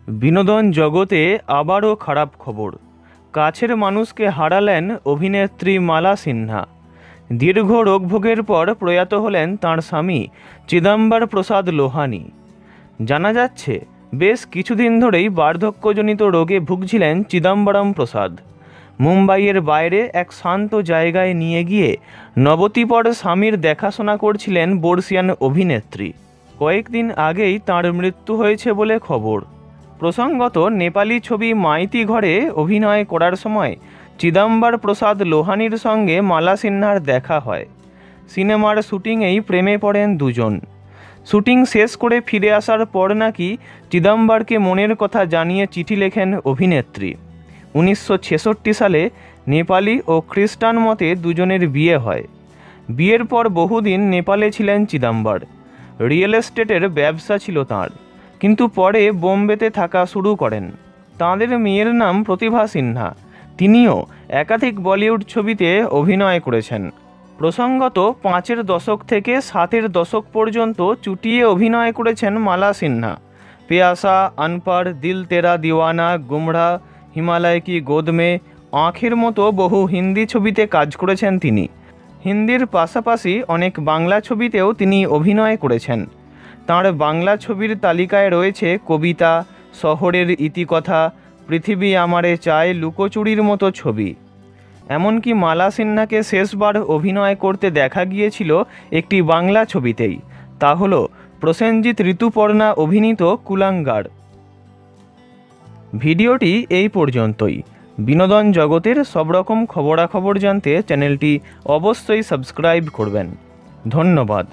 বিনোদন জগতে আবারও খারাপ খবর। কাছের মানুষকে হারালেন অভিনেত্রী মালা সিনহা। দীর্ঘ রোগভোগের পর প্রয়াত হলেন তাঁর স্বামী চিদম্বর প্রসাদ লোহানি। জানা যাচ্ছে, বেশ কিছুদিন ধরেই বার্ধক্যজনিত রোগে ভুগছিলেন চিদম্বরম প্রসাদ। মুম্বাইয়ের বাইরে এক শান্ত জায়গায় নিয়ে গিয়ে নবতিপর স্বামীর দেখাশোনা করছিলেন বর্ষিয়ান অভিনেত্রী। কয়েকদিন আগেই তাঁর মৃত্যু হয়েছে বলে খবর। প্রসঙ্গত, নেপালি ছবি মাইতি ঘরে অভিনয় করার সময় চিদম্বর প্রসাদ লোহানির সঙ্গে মালা সিনহার দেখা হয়। সিনেমার শুটিংয়েই প্রেমে পড়েন দুজন। শুটিং শেষ করে ফিরে আসার পর নাকি চিদম্বরকে মনের কথা জানিয়ে চিঠি লেখেন অভিনেত্রী। 1966 সালে নেপালি ও খ্রিস্টান মতে দুজনের বিয়ে হয়। বিয়ের পর বহুদিন নেপালে ছিলেন চিদম্বর। রিয়েল এস্টেটের ব্যবসা ছিল তাঁর, কিন্তু পরে বোম্বেতে থাকা শুরু করেন। তাঁদের মেয়ের নাম প্রতিভা সিনহা। তিনিও একাধিক বলিউড ছবিতে অভিনয় করেছেন। প্রসঙ্গত, 5-এর দশক থেকে 7-এর দশক পর্যন্ত চুটিয়ে অভিনয় করেছেন মালা সিনহা। পেয়াসা, আনপাড়, দিল তেরা দিওয়ানা, গুমরা, হিমালয় কি গোদ মে, আঁখের মতো বহু হিন্দি ছবিতে কাজ করেছেন তিনি। হিন্দির পাশাপাশি অনেক বাংলা ছবিতেও তিনি অভিনয় করেছেন। তাঁর বাংলা ছবির তালিকায় রয়েছে কবিতা, শহরের ইতিকথা, পৃথিবী আমারে চায়, লুকোচুরির মতো ছবি। এমনকি মালা সিনহাকে শেষবার অভিনয় করতে দেখা গিয়েছিল একটি বাংলা ছবিতেই, তা হল প্রসেনজিৎ ঋতুপর্ণা অভিনীত কুলাঙ্গার। ভিডিওটি এই পর্যন্তই। বিনোদন জগতের সব রকম খবরাখবর জানতে চ্যানেলটি অবশ্যই সাবস্ক্রাইব করবেন। ধন্যবাদ।